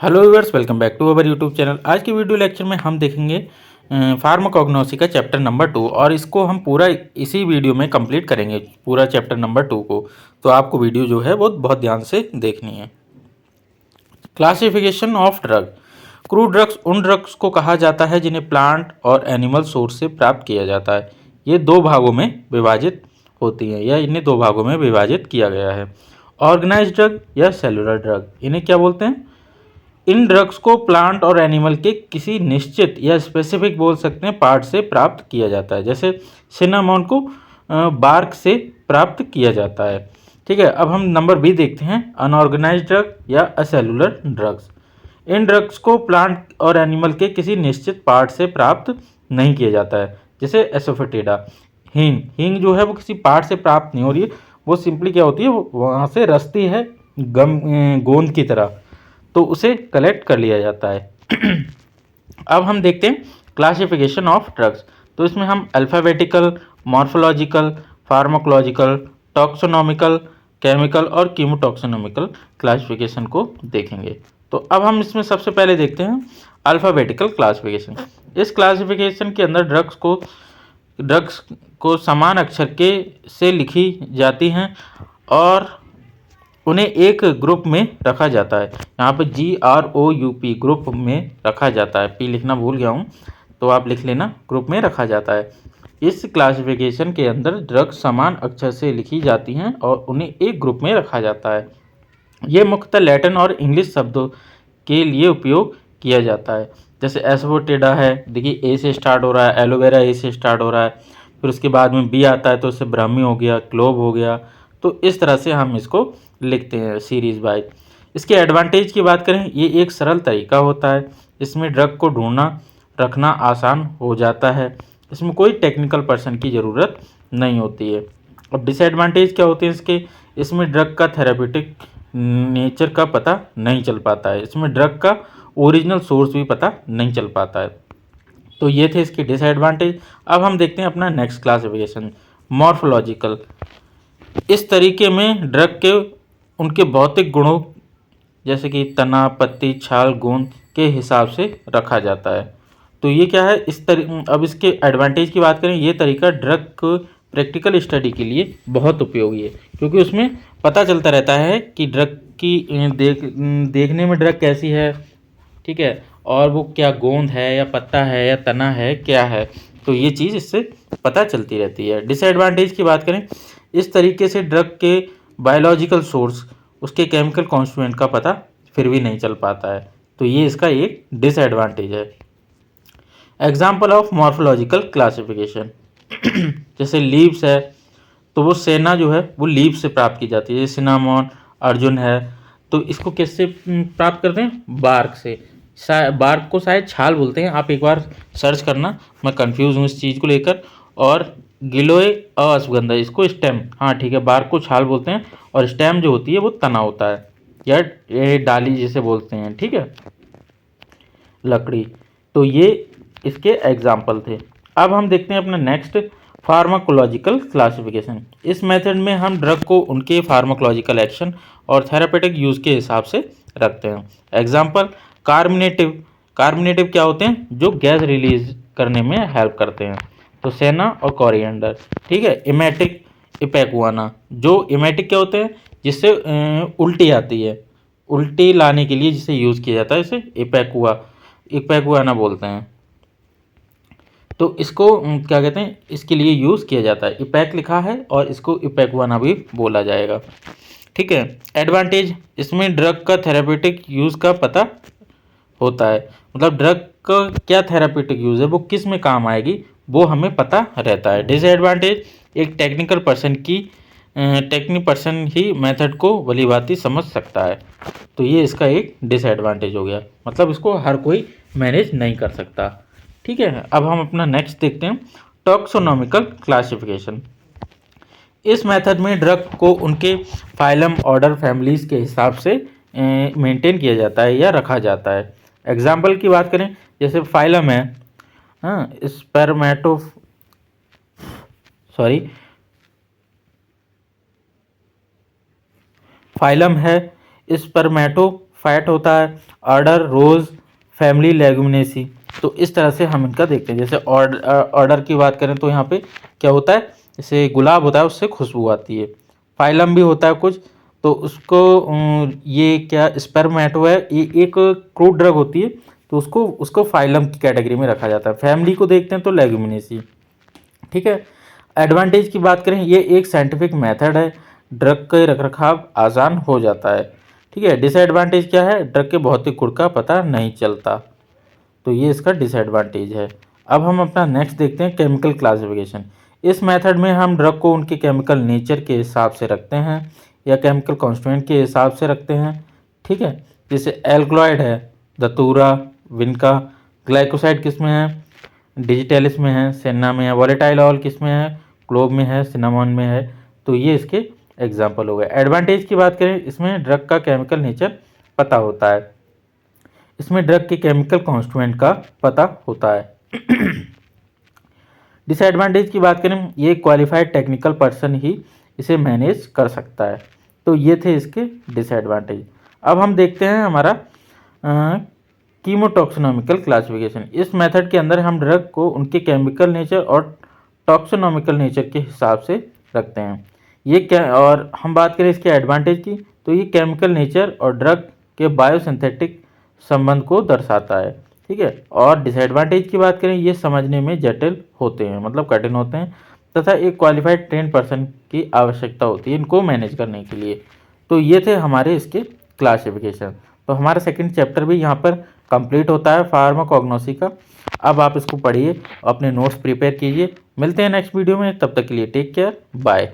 Hello viewers, welcome back to our YouTube channel. आज की video lecture में हम देखेंगे फार्माकोग्नोसी का चैप्टर नंबर 2 और इसको हम पूरा इसी वीडियो में कंप्लीट करेंगे, पूरा चैप्टर नंबर 2 को। तो आपको वीडियो जो है वो बहुत ध्यान से देखनी है। Classification of drug. Crude drugs उन ड्रग्स को कहा जाता है जिन्हें प्लांट और एनिमल सोर्स से प्राप्त किया जाता है। ये दो भागों में विभाजित होती हैं या इन्हें दो भागों में विभाजित किया गया है। ऑर्गेनाइज्ड ड्रग या सेलुलर ड्रग, इन्हें क्या बोलते हैं? इन ड्रग्स को प्लांट और एनिमल के किसी निश्चित या स्पेसिफिक बोल सकते हैं पार्ट से प्राप्त किया जाता है। जैसे सिनामोन को बार्क से प्राप्त किया जाता है। ठीक है, अब हम नंबर बी देखते हैं, अनऑर्गेनाइज्ड ड्रग या असेलुलर ड्रग्स। इन ड्रग्स को प्लांट और एनिमल के किसी निश्चित पार्ट से प्राप्त नहीं किया जाता है। जैसे एसोफेटिडा, हींग। हींग जो है वो किसी पार्ट से प्राप्त नहीं हो रही है, वो सिंपली क्या होती है, वो वहाँ से रस्ती है गम गोंद की तरह, तो उसे कलेक्ट कर लिया जाता है। अब हम देखते हैं क्लासिफिकेशन ऑफ ड्रग्स। तो इसमें हम अल्फ़ाबेटिकल, मॉर्फोलॉजिकल, फार्माकोलॉजिकल, टॉक्सोनॉमिकल, केमिकल और कीमोटॉक्सोनॉमिकल क्लासिफिकेशन को देखेंगे। तो अब हम इसमें सबसे पहले देखते हैं अल्फ़ाबेटिकल क्लासिफिकेशन। इस क्लासिफिकेशन के अंदर ड्रग्स को समान अक्षर के से लिखी जाती हैं और उन्हें एक ग्रुप में रखा जाता है। यहाँ पे GROUP ग्रुप में रखा जाता है। पी लिखना भूल गया हूँ, तो आप लिख लेना, ग्रुप में रखा जाता है। इस क्लासिफिकेशन के अंदर ड्रग्स समान अक्षर से लिखी जाती हैं और उन्हें एक ग्रुप में रखा जाता है। ये मुख्यतः लैटिन और इंग्लिश शब्दों के लिए उपयोग किया जाता है। जैसे एसोफोटिडा है, देखिए ए से स्टार्ट हो रहा है, एलोवेरा ए से स्टार्ट हो रहा है, फिर उसके बाद में बी आता है तो उससे ब्राह्मी हो गया, क्लोव हो गया। तो इस तरह से हम इसको लिखते हैं सीरीज वाइज। इसके एडवांटेज की बात करें, ये एक सरल तरीका होता है। इसमें ड्रग को ढूंढना रखना आसान हो जाता है। इसमें कोई टेक्निकल पर्सन की ज़रूरत नहीं होती है। अब डिसएडवांटेज क्या होते हैं इसके? इसमें ड्रग का थेरापेटिक नेचर का पता नहीं चल पाता है। इसमें ड्रग का ओरिजिनल सोर्स भी पता नहीं चल पाता है। तो ये थे इसके डिसएडवांटेज। अब हम देखते हैं अपना नेक्स्ट क्लासिफिकेशन, मॉर्फोलॉजिकल। इस तरीके में ड्रग के उनके भौतिक गुणों जैसे कि तना, पत्ती, छाल, गोंद के हिसाब से रखा जाता है। तो ये क्या है अब इसके एडवांटेज की बात करें, ये तरीका ड्रग को प्रैक्टिकल स्टडी के लिए बहुत उपयोगी है, क्योंकि उसमें पता चलता रहता है कि ड्रग की देखने में ड्रग कैसी है, ठीक है, और वो क्या गोंद है या पत्ता है या तना है, क्या है। तो ये चीज़ इससे पता चलती रहती है। डिसएडवांटेज की बात करें, इस तरीके से ड्रग के बायोलॉजिकल सोर्स, उसके केमिकल कॉन्स्टिट्यूएंट का पता फिर भी नहीं चल पाता है। तो ये इसका एक डिसएडवांटेज है। एग्जाम्पल ऑफ मॉर्फोलॉजिकल क्लासिफिकेशन, जैसे लीव्स है, तो वो सेना जो है वो लीव से प्राप्त की जाती है। जैसे सिनामोन, अर्जुन है, तो इसको किससे प्राप्त करते हैं? बार्क से। बार्क को शायद छाल बोलते हैं, आप एक बार सर्च करना, मैं कंफ्यूज हूँ इस चीज़ को लेकर। और गिलोय अश्वगंधा, इसको स्टेम, हाँ ठीक है, बार्क को छाल बोलते हैं और स्टेम जो होती है वो तना होता है या ये डाली जिसे बोलते हैं, ठीक है, लकड़ी। तो ये इसके एग्जाम्पल थे। अब हम देखते हैं अपना नेक्स्ट, फार्माकोलॉजिकल क्लासिफिकेशन। इस मेथड में हम ड्रग को उनके फार्माकोलॉजिकल एक्शन और थेरापेटिक यूज़ के हिसाब से रखते हैं। Example, carminative. कार्मिनेटिव क्या होते हैं? जो गैस रिलीज करने में हेल्प करते हैं। तो सेना और कोरिएंडर, ठीक है। इमेटिक, इपेकुआना। जो इमेटिक क्या होते हैं? जिससे उल्टी आती है, उल्टी लाने के लिए जिसे यूज़ किया जाता है, इसे इपेकुआना बोलते हैं। तो इसको क्या कहते हैं, इसके लिए यूज़ किया जाता है। इपैक लिखा है और इसको इपैकुआना भी बोला जाएगा, ठीक है। एडवांटेज, इसमें ड्रग का थेरापेटिक यूज़ का पता होता है, मतलब ड्रग का क्या थेरापेटिक यूज़ है, वो किस में काम आएगी, वो हमें पता रहता है। डिसएडवांटेज, एक टेक्निकल पर्सन ही मेथड को भलीभांति समझ सकता है। तो ये इसका एक डिसएडवांटेज हो गया, मतलब इसको हर कोई मैनेज नहीं कर सकता, ठीक है। अब हम अपना नेक्स्ट देखते हैं, टॉक्सोनॉमिकल क्लासिफिकेशन। इस मेथड में ड्रग को उनके फाइलम, ऑर्डर, फैमिलीज के हिसाब से मेंटेन किया जाता है या रखा जाता है। एग्जाम्पल की बात करें, जैसे फाइलम है, हाँ, स्पर्मेटो सॉरी फाइलम है, स्पर्मेटोफोरा फैट होता है, ऑर्डर रोज, फैमिली लेगुमिनेसी। तो इस तरह से हम इनका देखते हैं। जैसे ऑर्डर की बात करें तो यहाँ पे क्या होता है, जैसे गुलाब होता है उससे खुशबू आती है। फाइलम भी होता है कुछ, तो उसको ये क्या स्पर्मेटो है, ये एक क्रूड ड्रग होती है, तो उसको फाइलम की कैटेगरी में रखा जाता है। फैमिली को देखते हैं तो लेगुमिनेसी। ठीक है। एडवांटेज की बात करें, ये एक साइंटिफिक मेथड है, ड्रग का रखरखाव आसान हो जाता है। ठीक है। डिसएडवांटेज क्या है, ड्रग के भौतिक गुण का पता नहीं चलता, तो ये इसका डिसएडवांटेज है। अब हम अपना नेक्स्ट देखते हैं, केमिकल क्लासिफिकेशन। इस मेथड में हम ड्रग को उनके केमिकल नेचर के हिसाब से रखते हैं या केमिकल कॉन्स्टिट्यूएंट के हिसाब से रखते हैं। ठीक है। जैसे एल्कलॉइड है, धतूरा, विनका। ग्लाइकोसाइड किस में है, डिजिटलिस में है, सेन्ना में है। वॉलेटाइल ऑयल किस में है, क्लोव में है, सिनामॉन में है। तो ये इसके एग्जाम्पल हो गए। एडवांटेज की बात करें, इसमें ड्रग का केमिकल नेचर पता होता है, इसमें ड्रग के केमिकल कॉन्स्टिट्यूएंट का पता होता है। डिसएडवांटेज की बात करें, ये क्वालिफाइड टेक्निकल पर्सन ही इसे मैनेज कर सकता है। तो ये थे इसके डिसएडवांटेज। अब हम देखते हैं हमारा कीमोटॉक्सोनॉमिकल क्लासिफिकेशन। इस मेथड के अंदर हम ड्रग को उनके केमिकल नेचर और टॉक्सोनॉमिकल नेचर के हिसाब से रखते हैं। ये क्या, और हम बात करें इसके एडवांटेज की, तो ये केमिकल नेचर और ड्रग के बायोसिंथेटिक संबंध को दर्शाता है। ठीक है। और डिसएडवांटेज की बात करें, ये समझने में जटिल होते हैं, मतलब कठिन होते हैं, तथा एक क्वालिफाइड ट्रेन पर्सन की आवश्यकता होती है इनको मैनेज करने के लिए। तो ये थे हमारे इसके क्लासिफिकेशन। तो हमारा सेकंड चैप्टर भी यहाँ पर कंप्लीट होता है फार्माकोग्नोसी का। अब आप इसको पढ़िए, अपने नोट्स प्रिपेयर कीजिए। मिलते हैं नेक्स्ट वीडियो में, तब तक के लिए टेक केयर, बाय।